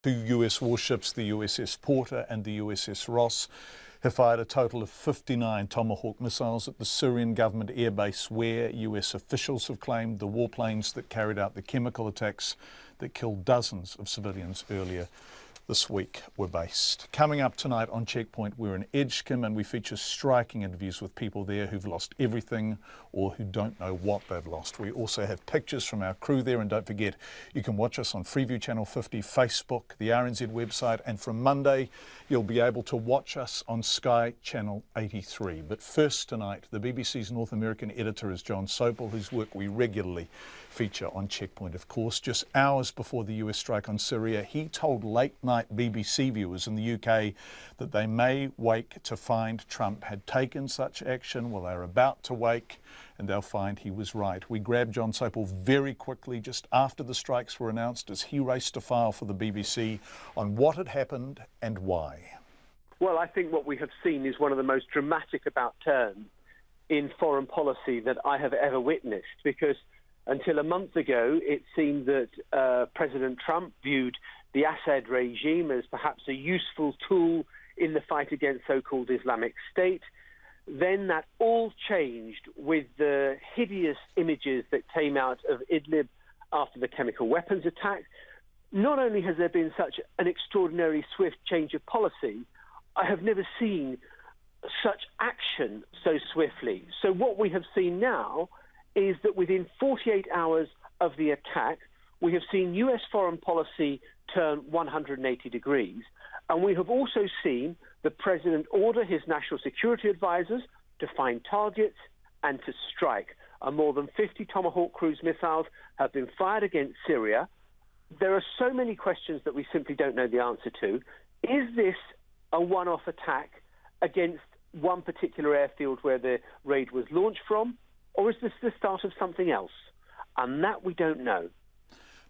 Two US warships, the USS Porter and the USS Ross, have fired a total of 59 Tomahawk missiles at the Syrian government airbase where US officials have claimed the warplanes that carried out the chemical attacks that killed dozens of civilians earlier this week were based. Coming up tonight on Checkpoint, we're in Edgecombe and we feature striking interviews with people there who've lost everything or who don't know what they've lost. We also have pictures from our crew there, and don't forget, you can watch us on Freeview Channel 50, Facebook, the RNZ website, and from Monday you'll be able to watch us on Sky Channel 83. But first tonight, the BBC's North American editor is Jon Sopel, whose work we regularly feature on Checkpoint, of course. Just hours before the US strike on Syria, he told late-night BBC viewers in the UK that they may wake to find Trump had taken such action. Well, they're about to wake and they'll find he was right. We grabbed Jon Sopel very quickly just after the strikes were announced as he raced to file for the BBC on what had happened and why. Well, I think what we have seen is one of the most dramatic about turns in foreign policy that I have ever witnessed, because until a month ago, it seemed that President Trump viewed the Assad regime as perhaps a useful tool in the fight against so-called Islamic State. Then that all changed with the hideous images that came out of Idlib after the chemical weapons attack. Not only has there been such an extraordinary swift change of policy, I have never seen such action so swiftly. So what we have seen now is that within 48 hours of the attack, we have seen US foreign policy turn 180 degrees. And we have also seen the president order his national security advisors to find targets and to strike. And more than 50 Tomahawk cruise missiles have been fired against Syria. There are so many questions that we simply don't know the answer to. Is this a one-off attack against one particular airfield where the raid was launched from? Or is this the start of something else? And that we don't know.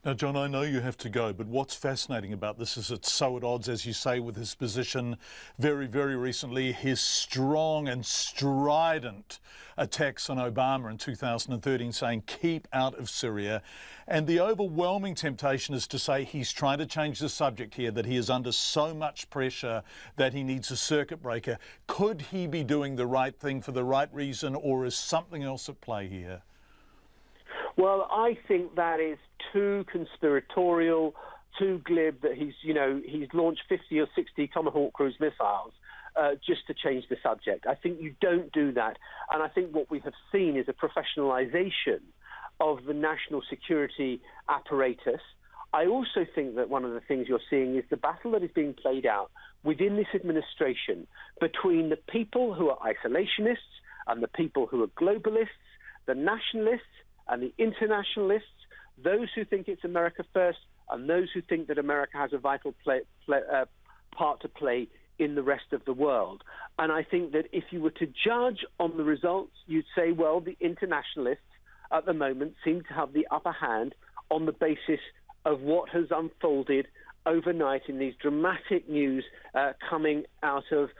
Now, John, I know you have to go, but what's fascinating about this is it's so at odds, as you say, with his position very, very recently, his strong and strident attacks on Obama in 2013, saying keep out of Syria. And the overwhelming temptation is to say he's trying to change the subject here, that he is under so much pressure that he needs a circuit breaker. Could he be doing the right thing for the right reason, or is something else at play here? Well, I think that is too conspiratorial, too glib, that he's launched 50 or 60 Tomahawk cruise missiles just to change the subject. I think you don't do that. And I think what we have seen is a professionalization of the national security apparatus. I also think that one of the things you're seeing is the battle that is being played out within this administration between the people who are isolationists and the people who are globalists, the nationalists and the internationalists, those who think it's America first and those who think that America has a vital part to play in the rest of the world. And I think that if you were to judge on the results, you'd say, well, the internationalists at the moment seem to have the upper hand on the basis of what has unfolded overnight in these dramatic news coming out of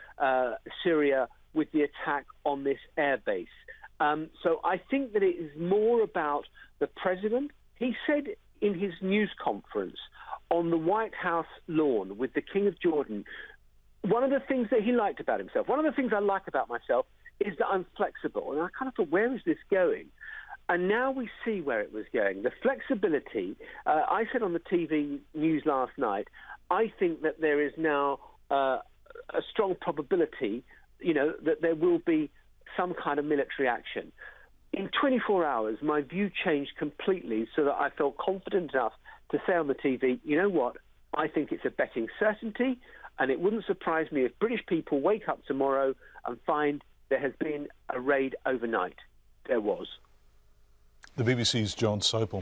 Syria with the attack on this airbase. So I think that it is more about the president. He said in his news conference on the White House lawn with the King of Jordan, one of the things that he liked about himself, one of the things I like about myself is that I'm flexible. And I kind of thought, where is this going? And now we see where it was going. The flexibility, I said on the TV news last night, I think that there is now a strong probability, that there will be some kind of military action. In 24 hours, my view changed completely so that I felt confident enough to say on the TV, you know what, I think it's a betting certainty, and it wouldn't surprise me if British people wake up tomorrow and find there has been a raid overnight. There was. The BBC's Jon Sopel.